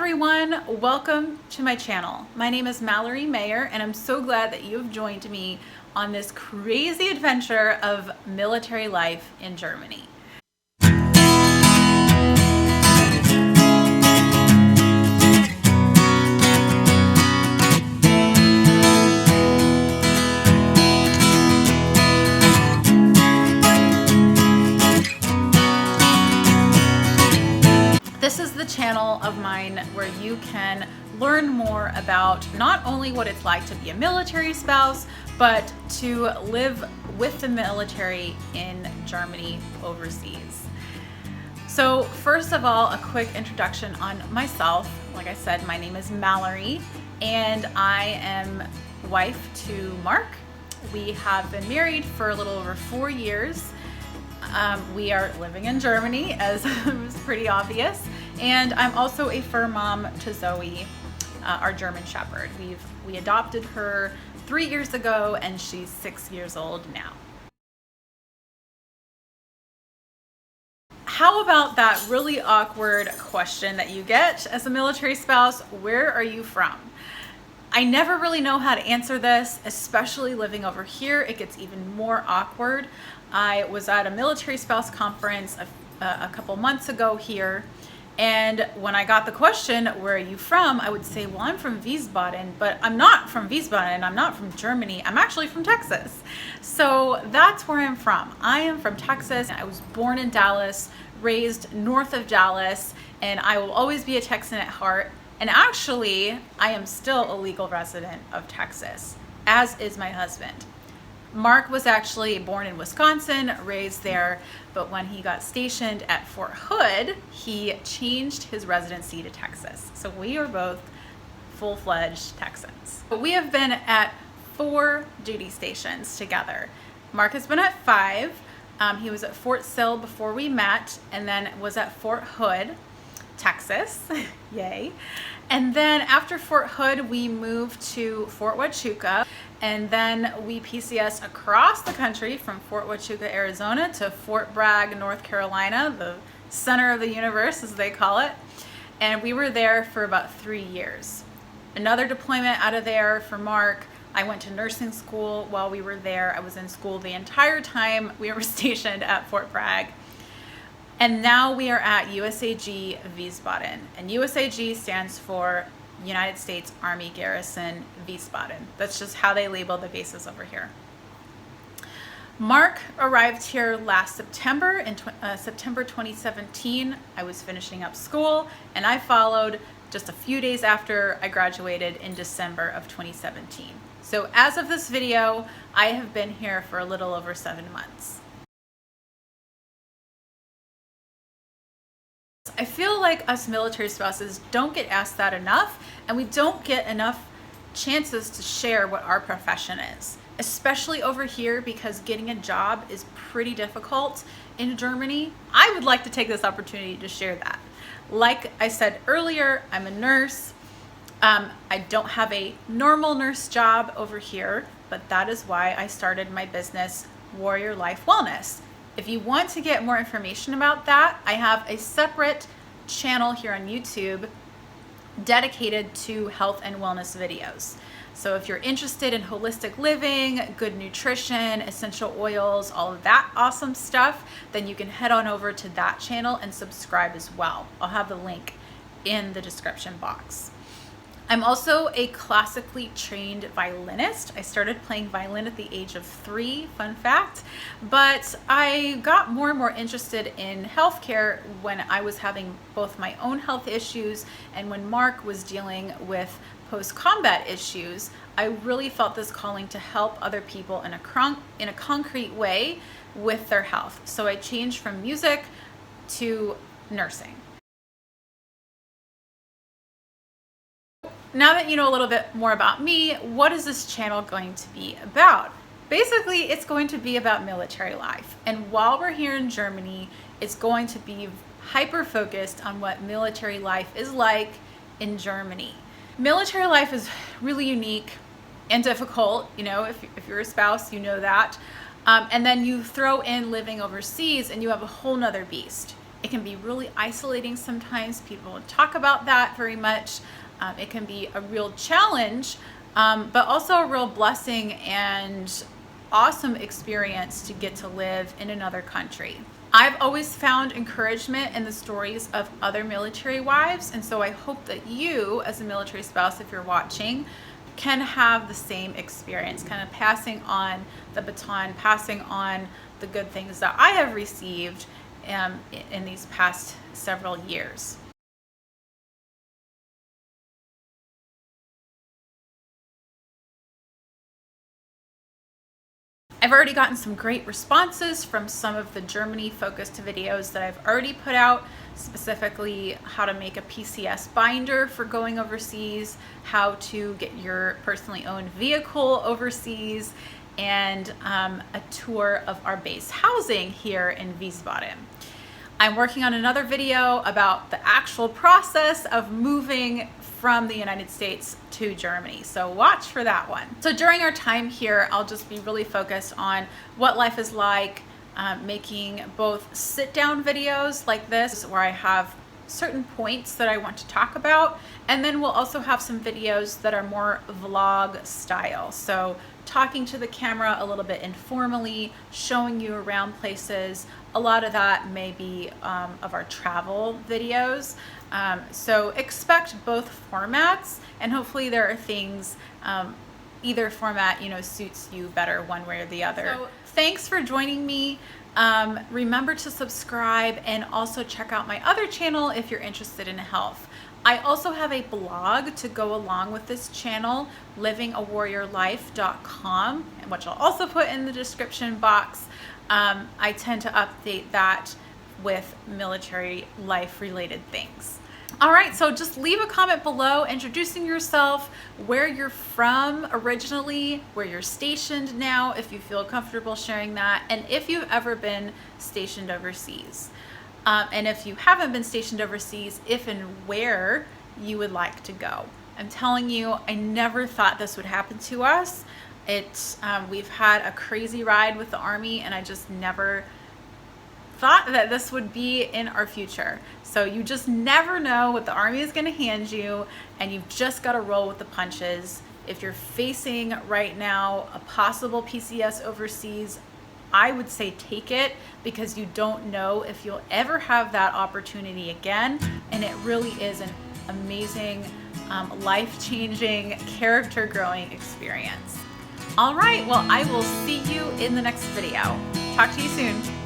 everyone, welcome to my channel. My name is Mallory Mayer and I'm so glad that you have joined me on this crazy adventure of military life in Germany. This is the channel of mine where you can learn more about not only what it's like to be a military spouse, but to live with the military in Germany overseas. So first of all, a quick introduction on myself. Like I said, my name is Mallory and I am wife to Mark. We have been married for a little over 4 years. We are living in Germany, as was pretty obvious, and I'm also a fur mom to Zoe, our German Shepherd. We adopted her 3 years ago, and she's 6 years old now. How about that really awkward question that you get as a military spouse? Where are you from? I never really know how to answer this, especially living over here. It gets even more awkward. I was at a military spouse conference a couple months ago here, and when I got the question, where are you from? I would say, well, I'm from Wiesbaden, but I'm not from Wiesbaden. I'm not from Germany. I'm actually from Texas. So that's where I'm from. I am from Texas. I was born in Dallas, raised north of Dallas, and I will always be a Texan at heart. And actually, I am still a legal resident of Texas, as is my husband. Mark was actually born in Wisconsin, raised there, but when he got stationed at Fort Hood, he changed his residency to Texas. So we are both full-fledged Texans. But we have been at 4 duty stations together. Mark has been at 5. He was at Fort Sill before we met, and then was at Fort Hood, Texas. Yay. And then after Fort Hood, we moved to Fort Huachuca, and then we PCS across the country from Fort Huachuca, Arizona to Fort Bragg, North Carolina, the center of the universe as they call it. And we were there for about 3 years. Another deployment out of there for Mark. I went to nursing school while we were there. I was in school the entire time we were stationed at Fort Bragg. And now we are at USAG Wiesbaden, and USAG stands for United States Army Garrison Wiesbaden. That's just how they label the bases over here. Mark arrived here last September, in September 2017. I was finishing up school, and I followed just a few days after I graduated in December of 2017. So as of this video, I have been here for a little over 7 months. I feel like us military spouses don't get asked that enough, and we don't get enough chances to share what our profession is, especially over here, because getting a job is pretty difficult in Germany. I would like to take this opportunity to share that. Like I said earlier, I'm a nurse. I don't have a normal nurse job over here, but that is why I started my business, Warrior Life Wellness. If you want to get more information about that, I have a separate channel here on YouTube dedicated to health and wellness videos. So if you're interested in holistic living, good nutrition, essential oils, all of that awesome stuff, then you can head on over to that channel and subscribe as well. I'll have the link in the description box. I'm also a classically trained violinist. I started playing violin at the age of 3, fun fact, but I got more and more interested in healthcare when I was having both my own health issues and when Mark was dealing with post-combat issues. I really felt this calling to help other people in a concrete way with their health. So I changed from music to nursing. Now that you know a little bit more about me, what is this channel going to be about? Basically, it's going to be about military life. And while we're here in Germany, it's going to be hyper focused on what military life is like in Germany. Military life is really unique and difficult. You know, if you're a spouse, you know that. And then you throw in living overseas and you have a whole nother beast. It can be really isolating sometimes. People don't talk about that very much. It can be a real challenge, but also a real blessing and awesome experience to get to live in another country. I've always found encouragement in the stories of other military wives, and so I hope that you, as a military spouse, if you're watching, can have the same experience, kind of passing on the baton, passing on the good things that I have received in these past several years. I've already gotten some great responses from some of the Germany focused videos that I've already put out, specifically how to make a PCS binder for going overseas, how to get your personally owned vehicle overseas, and a tour of our base housing here in Wiesbaden. I'm working on another video about the actual process of moving from the United States to Germany, so watch for that one. So during our time here, I'll just be really focused on what life is like, making both sit-down videos like this where I have certain points that I want to talk about, and then we'll also have some videos that are more vlog style, so talking to the camera a little bit informally, showing you around places. A lot of that may be of our travel videos. So expect both formats, and hopefully there are things, either format, suits you better one way or the other. So thanks for joining me. Remember to subscribe and also check out my other channel if you're interested in health. I also have a blog to go along with this channel, livingawarriorlife.com, which I'll also put in the description box. I tend to update that with military life related things. All right, so just leave a comment below introducing yourself, where you're from originally, where you're stationed now, if you feel comfortable sharing that, and if you've ever been stationed overseas. And if you haven't been stationed overseas, if and where you would like to go. I'm telling you, I never thought this would happen to us. We've had a crazy ride with the Army, and I just never thought that this would be in our future. So you just never know what the Army is going to hand you, and you've just got to roll with the punches. If you're facing right now a possible PCS overseas, I would say take it, because you don't know if you'll ever have that opportunity again, and it really is an amazing, life-changing, character-growing experience. All right, well, I will see you in the next video. Talk to you soon.